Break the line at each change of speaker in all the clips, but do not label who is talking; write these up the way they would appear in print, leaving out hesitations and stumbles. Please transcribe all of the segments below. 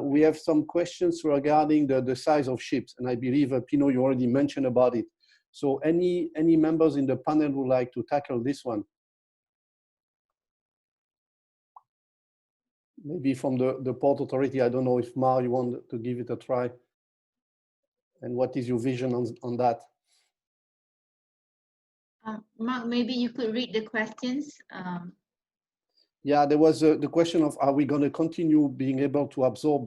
We have some questions regarding the size of ships, and I believe, Pino, you already mentioned about it. So any members in the panel would like to tackle this one? Maybe from the Port Authority. I don't know if Mar, you want to give it a try. And what is your vision on that?
Mark, maybe you could read the questions.
Yeah, there was the question of, are we going to continue being able to absorb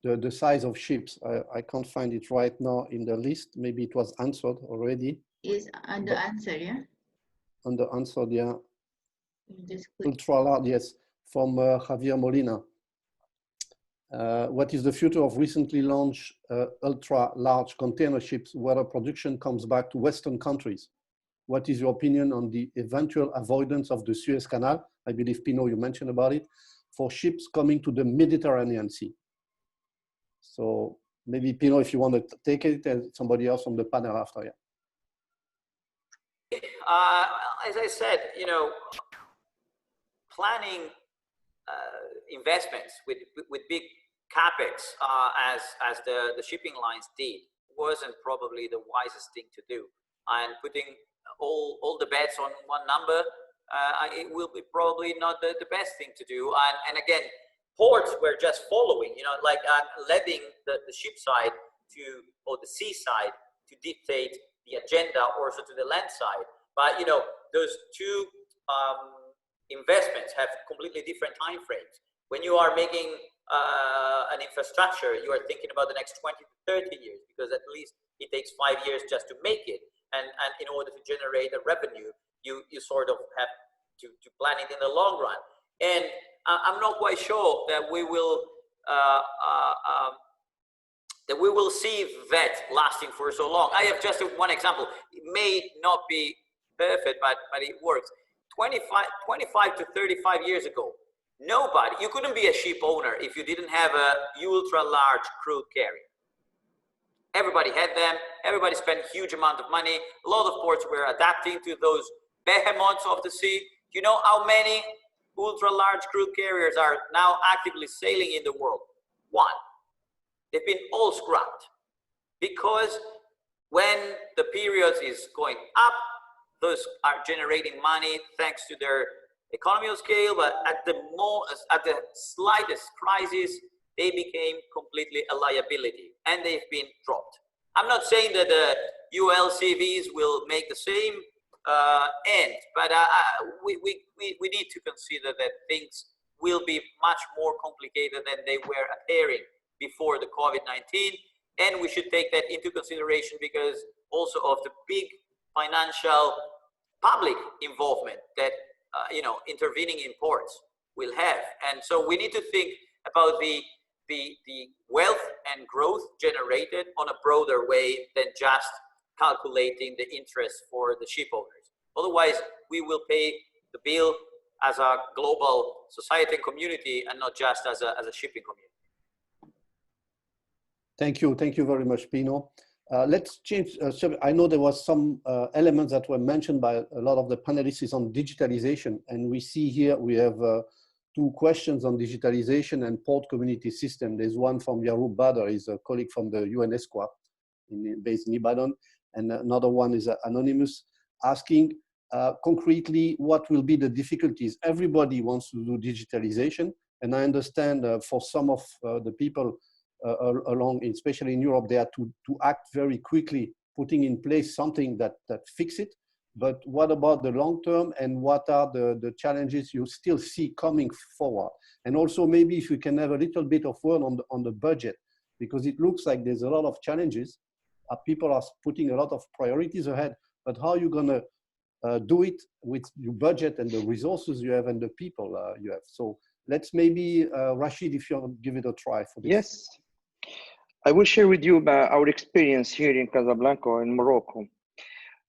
the size of ships? I can't find it right now in the list. Maybe it was answered already.
Is under answer, yeah?
Under answered, yeah.
Just click.
Ultra large, yes, from Javier Molina. What is the future of recently launched ultra large container ships where production comes back to Western countries? What is your opinion on the eventual avoidance of the Suez Canal? I believe, Pino, you mentioned about it, for ships coming to the Mediterranean Sea. So maybe, Pino, if you want to take it, and somebody else from the panel after, yeah.
As I said, you know, planning investments with big capex, as the shipping lines did, wasn't probably the wisest thing to do. And putting all the bets on one number, it will be probably not the best thing to do. And again, ports were just following, you know, like letting the ship side or the sea side to dictate the agenda also to the land side. But, you know, those two investments have completely different time frames. When you are making an infrastructure, you are thinking about the next 20 to 30 years, because at least it takes 5 years just to make it. And in order to generate a revenue, you sort of have to plan it in the long run. And I'm not quite sure that we will see that lasting for so long. I have just one example. It may not be perfect, but it works. 25 to 35 years ago, nobody, you couldn't be a ship owner if you didn't have a ultra large crude carrier. Everybody had them. Everybody spent a huge amount of money. A lot of ports were adapting to those behemoths of the sea. Do you know how many ultra large crude carriers are now actively sailing in the world? One. They've been all scrapped, because when the period is going up, those are generating money thanks to their economy of scale, but at the slightest crisis, they became completely a liability, and they've been dropped. I'm not saying that the ULCVs will make the same end, but we need to consider that things will be much more complicated than they were appearing before the COVID-19, and we should take that into consideration because also of the big financial public involvement that you know, intervening in ports will have. And so we need to think about the wealth and growth generated on a broader way than just calculating the interest for the ship owners. Otherwise, we will pay the bill as a global society and community, and not just as a shipping community.
Thank you very much, Pino. Let's change. I know there was some elements that were mentioned by a lot of the panelists on digitalization, and we see here we have two questions on digitalization and port community system. There's one from Yaroub Badr, he's a colleague from the UNESCO based in Ibadan, and another one is anonymous, asking concretely what will be the difficulties. Everybody wants to do digitalization, and I understand for some of the people along, especially in Europe, they are to act very quickly, putting in place something that fix it. But what about the long term, and what are the challenges you still see coming forward? And also maybe if you can have a little bit of word on the budget, because it looks like there's a lot of challenges. People are putting a lot of priorities ahead, but how are you gonna do it with your budget and the resources you have and the people you have? So let's maybe, Rashid, if you want to give it a try for this.
Yes. I will share with you about our experience here in Casablanca, in Morocco.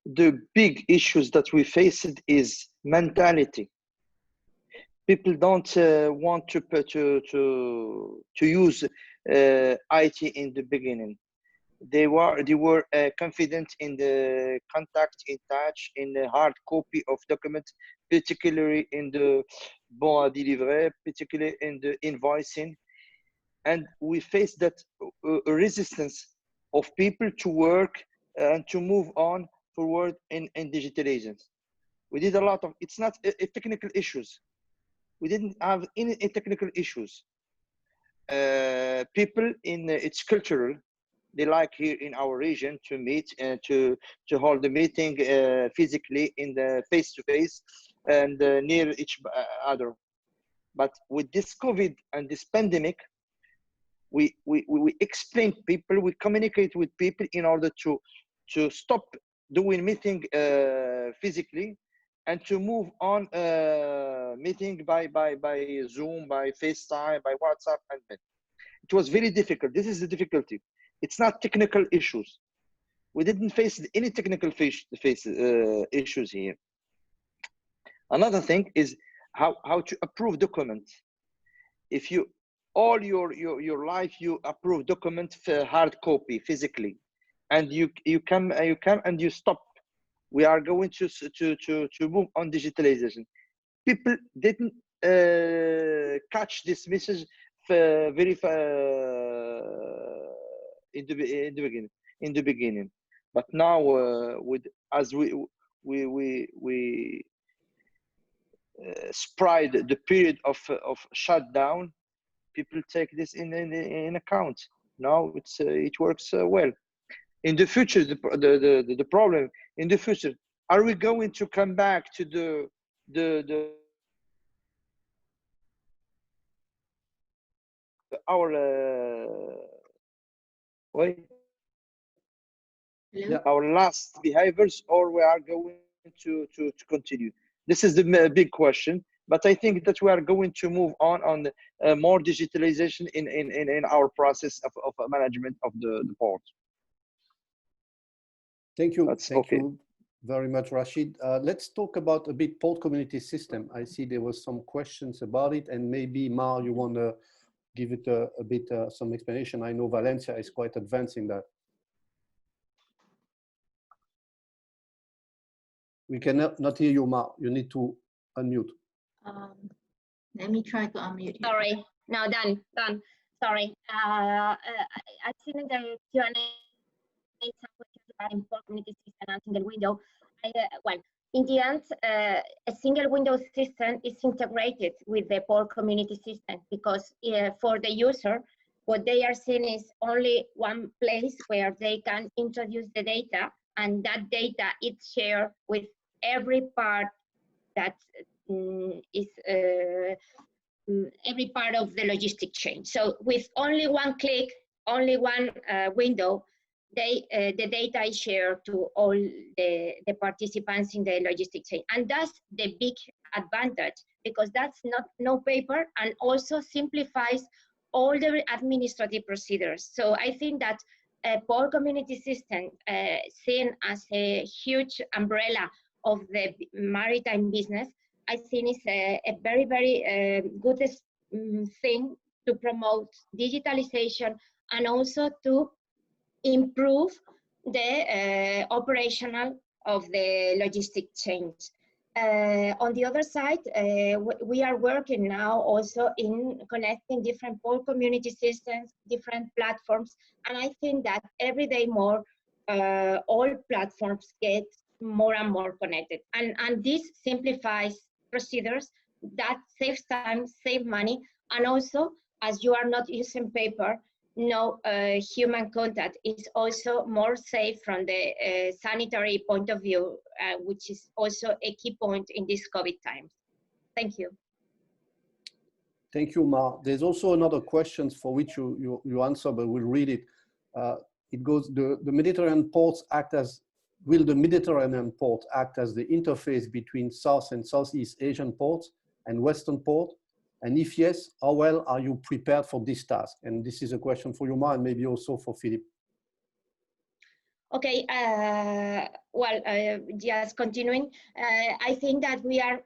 The big issues that we faced is mentality. People don't want to use IT in the beginning. They were confident in the contact, in touch, in the hard copy of documents, particularly in the bon à délivrer, particularly in the invoicing. and we faced that resistance of people to work and to move on forward in digital agents. We did a lot of, it's not technical issues. We didn't have any technical issues. People in it's cultural. They like here in our region to meet and to hold the meeting physically in the face-to-face and near each other. But with this COVID and this pandemic, we explain people, we communicate with people in order to stop doing meeting physically and to move on meeting by Zoom, by FaceTime, by WhatsApp, and it was very difficult. This is the difficulty. It's not technical issues. We didn't face any technical issues here. Another thing is how to approve documents. If you all your life you approve documents for hard copy physically, and you come and you stop. We are going to move on digitalization. People didn't catch this message very in the beginning, but now with as we spread the period of shutdown, people take this in account. Now it works well. In the future, the problem in the future, are we going to come back to our our last behaviors, or we are going to continue? This is the big question, but I think that we are going to move on more digitalization in our process of management of the port.
Thank you.
That's
Thank
okay.
you very much, Rashid. Let's talk about a bit port community system. I see there was some questions about it, and maybe Mar, you want to give it a bit some explanation. I know Valencia is quite advanced in that. We cannot hear you, Mar. You need to unmute.
Let me try to unmute.
Sorry, now done. Sorry. I've seen in the Q&A some questions regarding port community system and single window. Well, in the end, a single window system is integrated with the port community system because for the user, what they are seeing is only one place where they can introduce the data, and that data is shared with every part that is every part of the logistic chain. So with only one click, only one window, the data is shared to all the participants in the logistic chain. And that's the big advantage, because that's no paper, and also simplifies all the administrative procedures. So I think that a port community system, seen as a huge umbrella of the maritime business, I think is a very, very good thing to promote digitalization and also to improve the operational of the logistic chains. On the other side, we are working now also in connecting different port community systems, different platforms, and I think that every day more, all platforms get more and more connected. And this simplifies procedures, that saves time, saves money, and also, as you are not using paper, no human contact is also more safe from the sanitary point of view, which is also a key point in these COVID times. Thank you.
Thank you, Mar. There's also another question for which you answer, but we'll read it. It goes, the Mediterranean ports act as, will the Mediterranean port act as the interface between South and Southeast Asian ports and Western port? And if yes, how well are you prepared for this task? And this is a question for you, Mar, and maybe also for Philippe.
Okay, well, just continuing, I think that we are,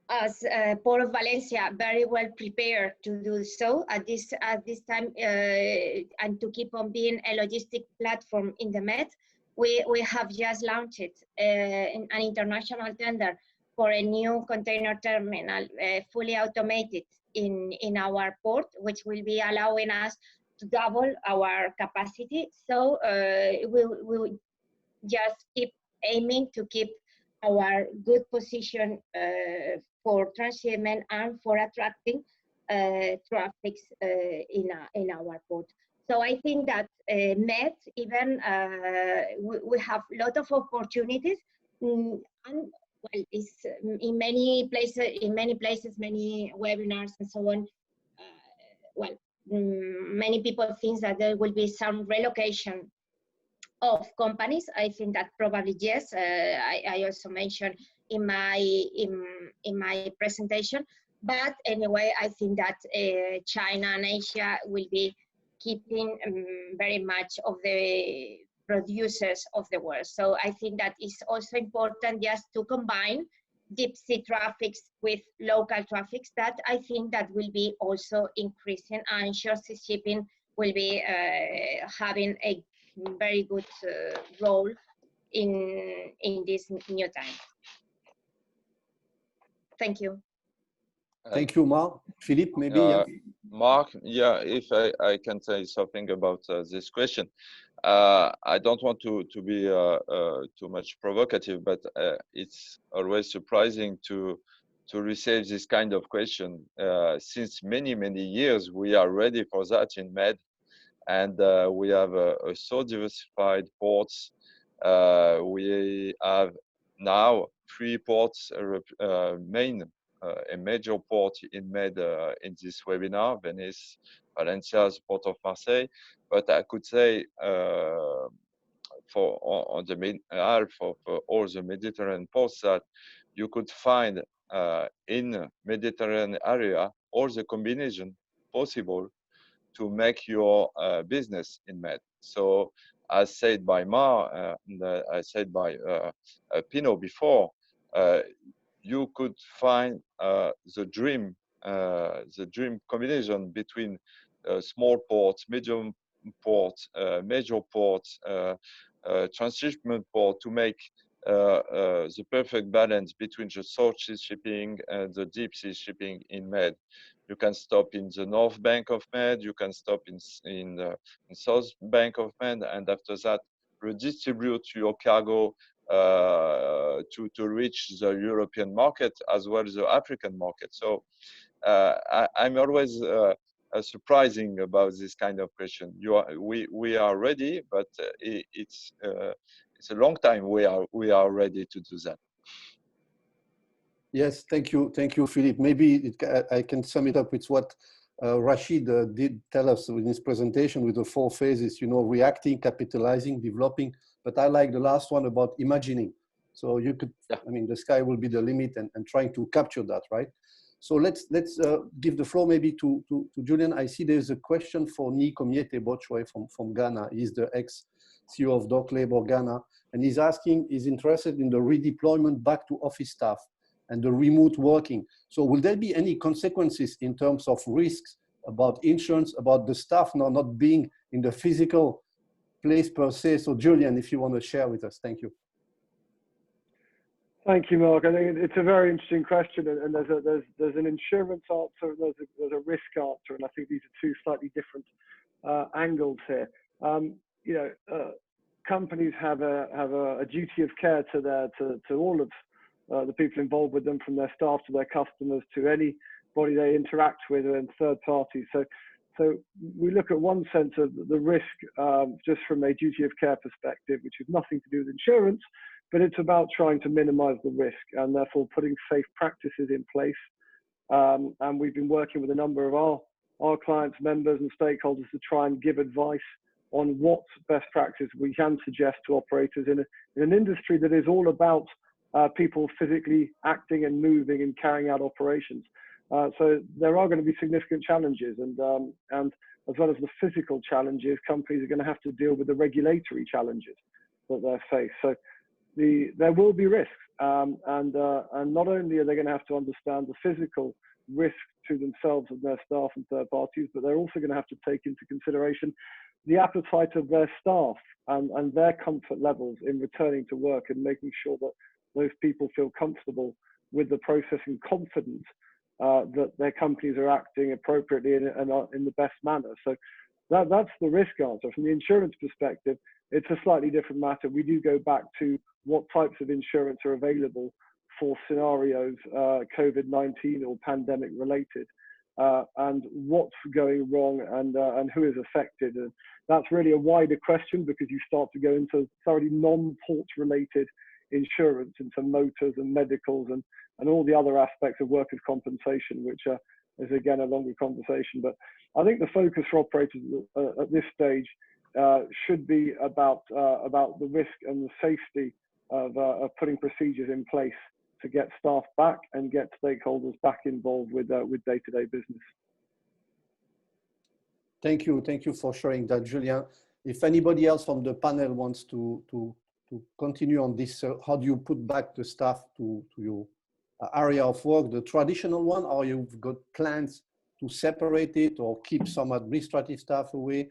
as Port of Valencia, very well prepared to do so at this time, and to keep on being a logistic platform in the Med. We have just launched an international tender for a new container terminal, fully automated in our port, which will be allowing us to double our capacity. So we'll just keep aiming to keep our good position for transshipment and for attracting traffics in our port. So I think that Med, even we have a lot of opportunities, and well, it's in many places, many webinars and so on. Well, many people think that there will be some relocation of companies. I think that probably yes. I also mentioned in my presentation. But anyway, I think that China and Asia will be keeping very much of the producers of the world. So I think that it's also important just to combine deep sea traffics with local traffics. That I think that will be also increasing, and short sea shipping will be having a very good role in this new time. Thank you.
Thank you, Mark. Philippe, maybe? Yeah.
Mark, yeah, if I can say something about this question. I don't want to be too much provocative, but it's always surprising to receive this kind of question. Since many years, we are ready for that in Med, and we have so diversified ports. We have now 3 ports, a major port in Med in this webinar, Venice, Valencia, Port of Marseille. But I could say for all the Mediterranean ports that you could find in Mediterranean area all the combination possible to make your business in Med. So as said by Mar, I said by Pino before, you could find the dream combination between small ports, medium ports, major ports, transshipment port to make the perfect balance between the short sea shipping and the deep sea shipping in Med. You can stop in the north bank of Med, you can stop in the south bank of Med, and after that redistribute your cargo to reach the European market as well as the African market. So I'm always surprising about this kind of question. We are ready, but it's a long time we are ready to do that.
Yes, thank you, Philippe. Maybe I can sum it up with what Rashid did tell us in his presentation with the 4 phases. You know, reacting, capitalizing, developing. But I like the last one about imagining. So you could, I mean, the sky will be the limit, and trying to capture that, right? So let's give the floor maybe to Julian. I see there's a question for Nico Miete Bochwe from Ghana. He's the ex-CEO of Dock Labor Ghana, and he's asking, he's interested in the redeployment back to office staff and the remote working. So will there be any consequences in terms of risks about insurance, about the staff now not being in the physical place per se? So Julian, if you want to share with us, thank you.
Thank you, Mark. I think it's a very interesting question, and there's an insurance answer, and there's a risk answer, and I think these are 2 slightly different angles here. You know, companies have a duty of care to all of the people involved with them, from their staff to their customers to anybody they interact with and third parties. So we look at one sense of the risk just from a duty of care perspective, which has nothing to do with insurance, but it's about trying to minimize the risk and therefore putting safe practices in place. And we've been working with a number of our clients, members and stakeholders to try and give advice on what best practice we can suggest to operators in an industry that is all about people physically acting and moving and carrying out operations. So there are going to be significant challenges, and as well as the physical challenges, companies are going to have to deal with the regulatory challenges that they're faced. So there will be risks, and not only are they going to have to understand the physical risk to themselves and their staff and third parties, but they're also going to have to take into consideration the appetite of their staff and their comfort levels in returning to work and making sure that those people feel comfortable with the process and confident that their companies are acting appropriately and in the best manner. So that's the risk answer. From the insurance perspective, it's a slightly different matter. We do go back to what types of insurance are available for scenarios, COVID-19 or pandemic related, and what's going wrong and who is affected. And that's really a wider question, because you start to go into thoroughly non-port related insurance, into motors and medicals and all the other aspects of workers' compensation, which is again a longer conversation. But I think the focus for operators at this stage should be about the risk and the safety of putting procedures in place to get staff back and get stakeholders back involved with day-to-day business.
Thank you for sharing that, Julien. If anybody else from the panel wants to continue on this, how do you put back the staff to your area of work, the traditional one, or you've got plans to separate it or keep some administrative staff away?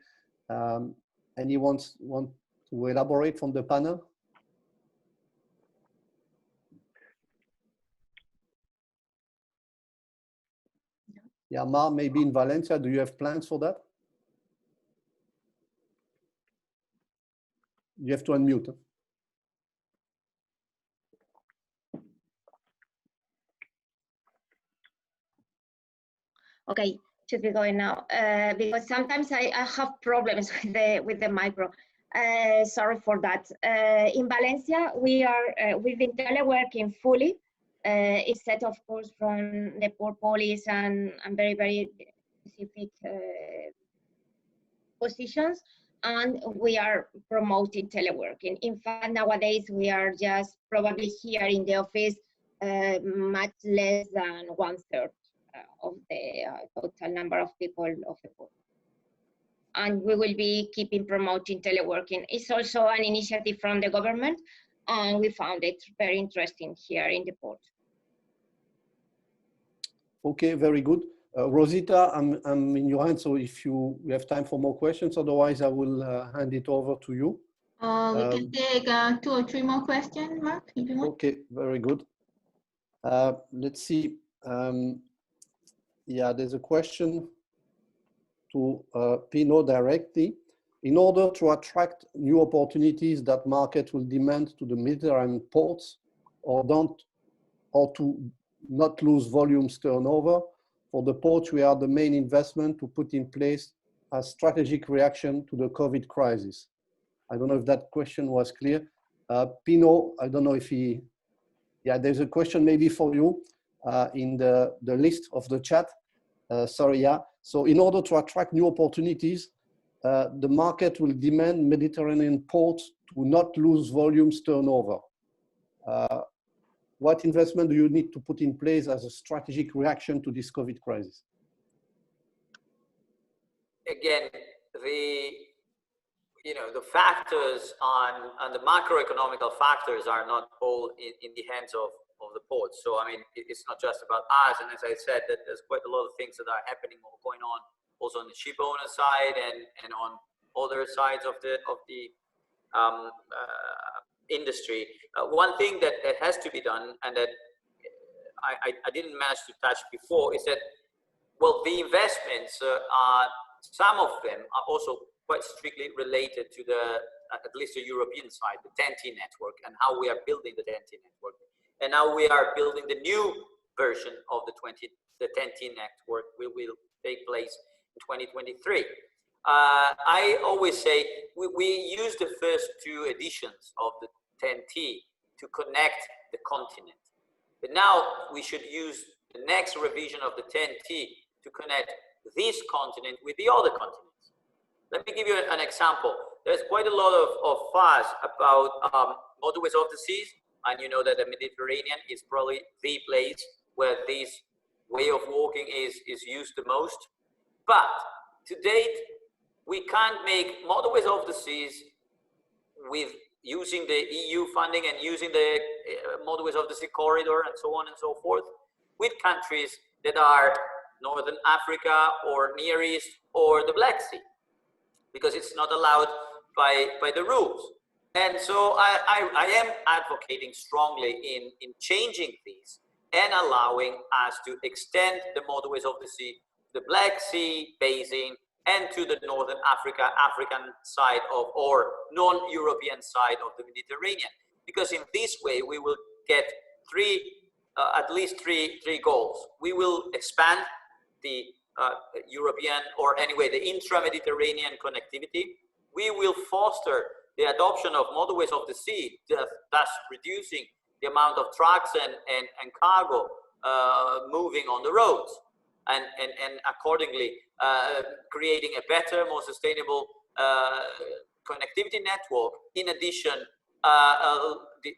Anyone want to elaborate from the panel? Yeah, Mar, maybe in Valencia, do you have plans for that? You have to unmute. Huh?
Okay, should be going now, because sometimes I have problems with the micro. Sorry for that. In Valencia, we've been teleworking fully, except of course from the port police and very, very specific positions, and we are promoting teleworking. In fact, nowadays we are just probably here in the office much less than 1/3 of the total number of people of the port. And we will be keeping promoting teleworking. It's also an initiative from the government, and we found it very interesting here in the port.
Okay, very good. Rosita, I'm in your hand, so if you have time for more questions, otherwise I will hand it over to you.
We can take 2 or 3 more questions, Mark, if you want.
Okay, very good. Let's see. Yeah, there's a question to Pino directly. In order to attract new opportunities that market will demand to the Mediterranean ports, or to not lose volumes turnover, for the ports, we are the main investment to put in place a strategic reaction to the COVID crisis. I don't know if that question was clear. Pino, I don't know if there's a question maybe for you in the list of the chat. Sorry, yeah. So in order to attract new opportunities, the market will demand Mediterranean ports to not lose volumes turnover. What investment do you need to put in place as a strategic reaction to this COVID crisis?
Again, the factors on the macroeconomical factors are not all in the hands of the ports. So I mean, it's not just about us. And as I said, that there's quite a lot of things that are happening or going on also on the ship owner side and on other sides of the industry. One thing that has to be done, and that I didn't manage to touch before, is that, well, the investments some of them are also quite strictly related to at least the European side, the TEN-T network, and how we are building the TEN-T network. And now we are building the new version of the TEN-T network, will take place in 2023. I always say we use the first 2 editions of the TEN-T to connect the continent. But now we should use the next revision of the TEN-T to connect this continent with the other continents. Let me give you an example. There's quite a lot of fuss about motorways of the seas, and you know that the Mediterranean is probably the place where this way of walking is used the most. But to date, we can't make motorways of the seas with using the EU funding and using the motorways of the sea corridor and so on and so forth with countries that are Northern Africa or Near East or the Black Sea, because it's not allowed by the rules. And so I am advocating strongly in changing these and allowing us to extend the motorways of the sea, the Black Sea basin, and to the Northern African side of, or non-European side of the Mediterranean. Because in this way, we will get at least three goals. We will expand the European, or anyway, the intra-Mediterranean connectivity. We will foster the adoption of motorways of the sea, thus reducing the amount of trucks and cargo moving on the roads, and accordingly creating a better, more sustainable connectivity network, in addition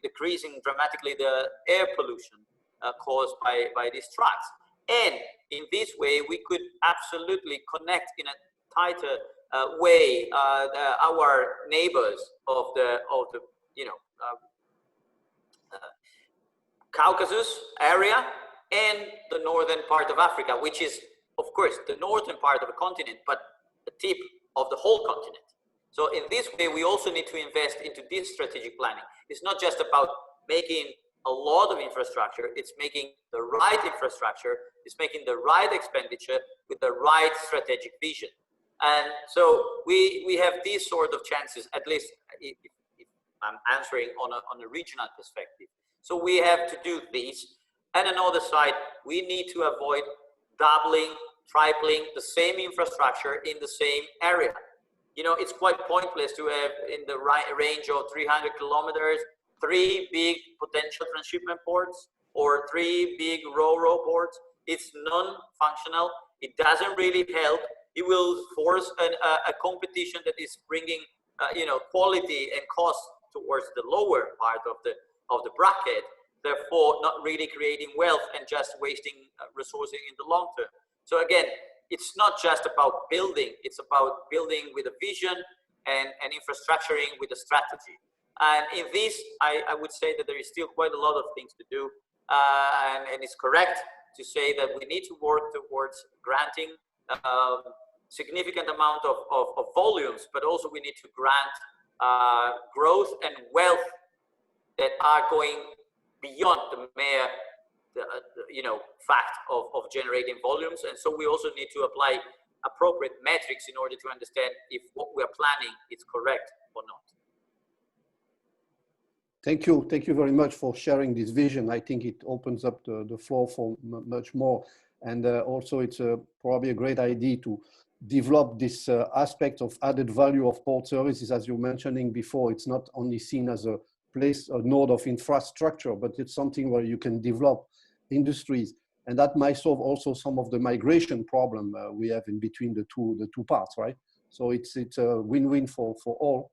decreasing dramatically the air pollution caused by these trucks. And in this way, we could absolutely connect in a tighter way our neighbors of the Caucasus area and the northern part of Africa, which is, of course, the northern part of the continent, but the tip of the whole continent. So in this way, we also need to invest into this strategic planning. It's not just about making a lot of infrastructure, it's making the right infrastructure, it's making the right expenditure with the right strategic vision. And so we have these sort of chances, at least if I'm answering on a regional perspective. So we have to do this. And on the other side, we need to avoid doubling, tripling the same infrastructure in the same area. You know, it's quite pointless to have in the range of 300 kilometers, 3 big potential transshipment ports or 3 big ro-ro ports. It's non-functional. It doesn't really help. It will force a competition that is bringing, quality and cost towards the lower part of the bracket. Therefore, not really creating wealth and just wasting resources in the long term. So again, it's not just about building, it's about building with a vision and infrastructuring with a strategy. And in this, I would say that there is still quite a lot of things to do. And it's correct to say that we need to work towards granting significant amount of volumes, but also we need to grant growth and wealth that are going beyond the mere fact of generating volumes. And so we also need to apply appropriate metrics in order to understand if what we're planning is correct or not.
Thank you. Thank you very much for sharing this vision. I think it opens up the floor for much more. And also it's probably a great idea to develop this aspect of added value of port services. As you were mentioning before, it's not only seen as a place, a node of infrastructure, but it's something where you can develop industries. And that might solve also some of the migration problem we have in between the two parts, right? So it's a win-win for all.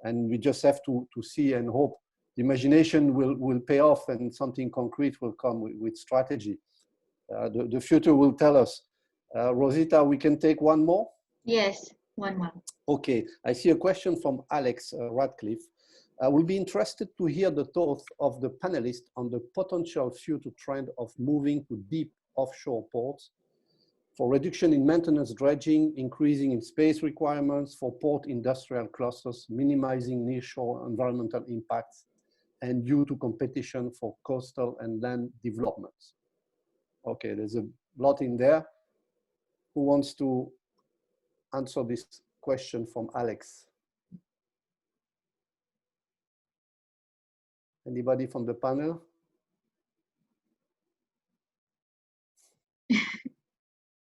And we just have to see and hope the imagination will pay off and something concrete will come with strategy. The future will tell us. Rosita, we can take one more?
Yes, one more.
Okay, I see a question from Alex Radcliffe. I will be interested to hear the thoughts of the panelists on the potential future trend of moving to deep offshore ports for reduction in maintenance dredging, increasing in space requirements for port industrial clusters, minimizing nearshore environmental impacts, and due to competition for coastal and land developments. Okay, there's a lot in there. Who wants to answer this question from Alex? Anybody from the panel?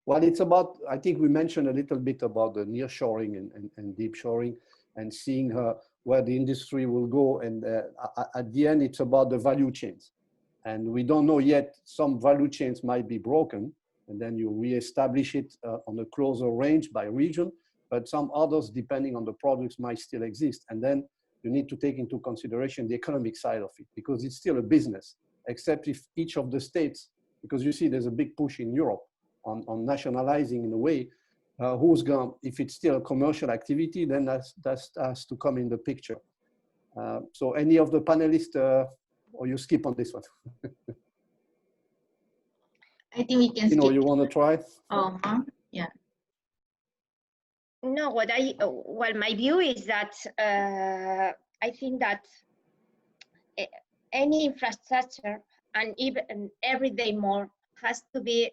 Well, it's about, I think we mentioned a little bit about the nearshoring and deep shoring and seeing where the industry will go. And at the end, it's about the value chains. And we don't know yet, some value chains might be broken and then you reestablish it on a closer range by region, but some others, depending on the products, might still exist. And then you need to take into consideration the economic side of it because it's still a business, except if each of the states, because you see there's a big push in Europe on nationalizing in a way, who's going, if it's still a commercial activity, then that has to come in the picture. So any of the panelists, or you skip on this one?
I think we can skip.
You want to try?
Yeah.
No, well, my view is that I think that any infrastructure and even every day more has to be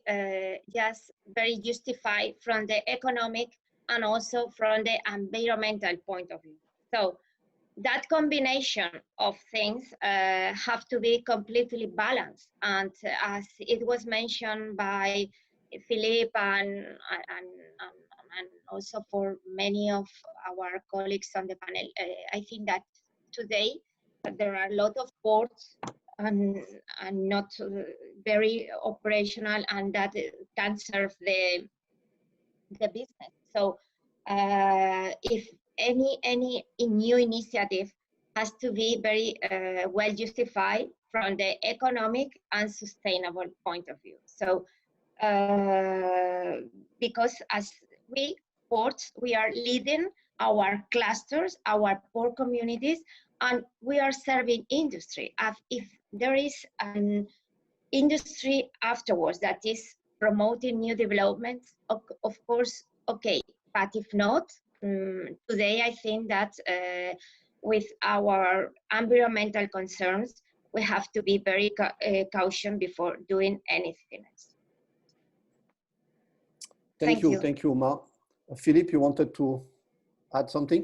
just very justified from the economic and also from the environmental point of view. So that combination of things have to be completely balanced. And as it was mentioned by Philippe and also for many of our colleagues on the panel, I think that today there are a lot of boards and not very operational, and that can serve the business. So if any new initiative has to be very well justified from the economic and sustainable point of view. So because as we ports, we are leading our clusters, our port communities, and we are serving industry. If there is an industry afterwards that is promoting new developments, of course, okay. But if not, today I think that with our environmental concerns, we have to be very cautious before doing anything else.
Thank you, Mark. Philippe, you wanted to add something?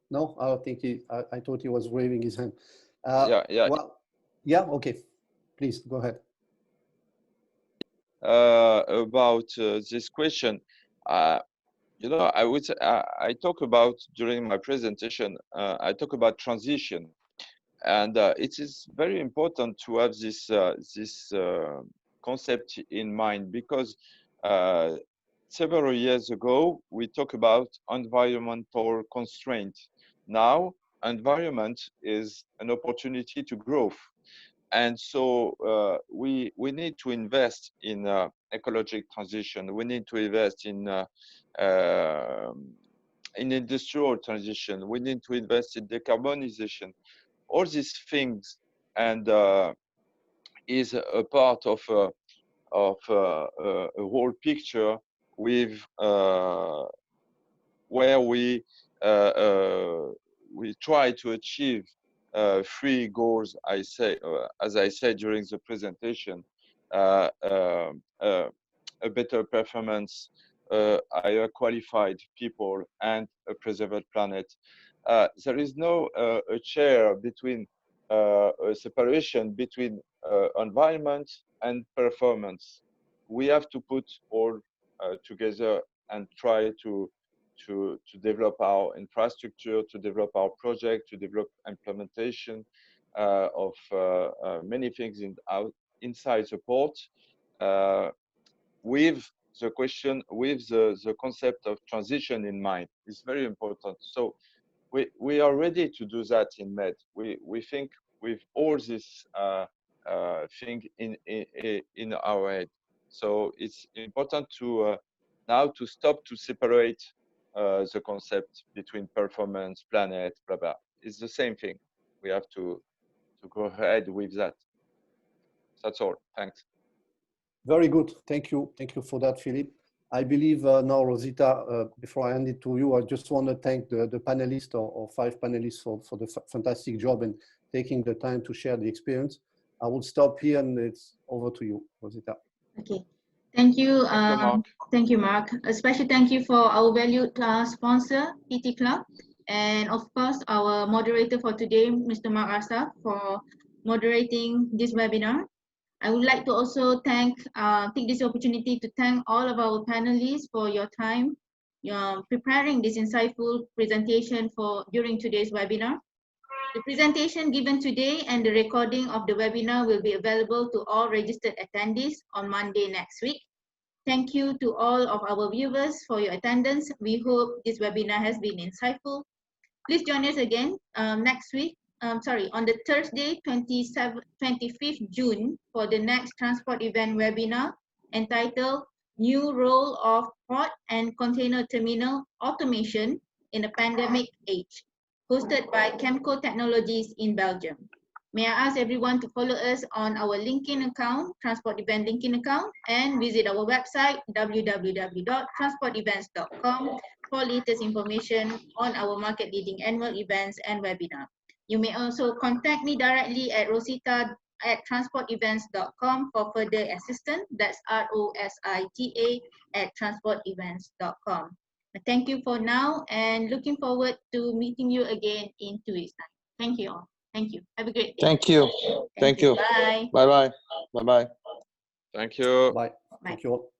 No, I think I thought he was waving his hand.
Yeah.
Well, yeah, okay. Please go ahead.
About this question, you know, I talk about during my presentation. I talk about transition, and it is very important to have this concept in mind, because several years ago we talked about environmental constraint. Now environment is an opportunity to grow. And so we need to invest in ecological transition. We need to invest in industrial transition. We need to invest in decarbonization. All these things, and is a part of a whole picture with where we try to achieve 3 goals. I say, as I said during the presentation, a better performance, higher qualified people, and a preserved planet. There is no a separation between environment and performance. We have to put all together and try to develop our infrastructure, to develop our project, to develop implementation of many things inside the port, with the question, with the concept of transition in mind. It's very important. So we are ready to do that in MED. We think with all this thing in our head. So it's important to now to stop to separate the concept between performance, planet, blah blah. It's the same thing. We have to go ahead with that. That's all. Thanks.
Very good. Thank you for that, Philippe. I believe now, Rosita, before I hand it to you, I just want to thank the panelists or 5 panelists for the fantastic job and taking the time to share the experience. I will stop here and it's over to you, Rosita.
Okay. Thank you.
Mark.
Thank you, Mark. A special thank you for our valued sponsor, PT Club, and of course, our moderator for today, Mr. Mark Asaf, for moderating this webinar. I would like to also take this opportunity to thank all of our panelists for your time, preparing this insightful presentation during today's webinar. The presentation given today and the recording of the webinar will be available to all registered attendees on Monday next week. Thank you to all of our viewers for your attendance. We hope this webinar has been insightful. Please join us again next week. On the Thursday, 25th June, for the next transport event webinar entitled New Role of Port and Container Terminal Automation in a Pandemic Age, hosted by Chemco Technologies in Belgium. May I ask everyone to follow us on our LinkedIn account, Transport Event LinkedIn account, and visit our website, www.transportevents.com, for latest information on our market-leading annual events and webinars. You may also contact me directly at rosita@transportevents.com for further assistance. That's ROSITA@transportevents.com. Thank you for now and looking forward to meeting you again in 2 weeks' time. Thank you all. Thank you. Have a great day.
Thank you. Thank you.
Bye.
Bye-bye. Bye-bye.
Thank you.
Bye. Thank you all.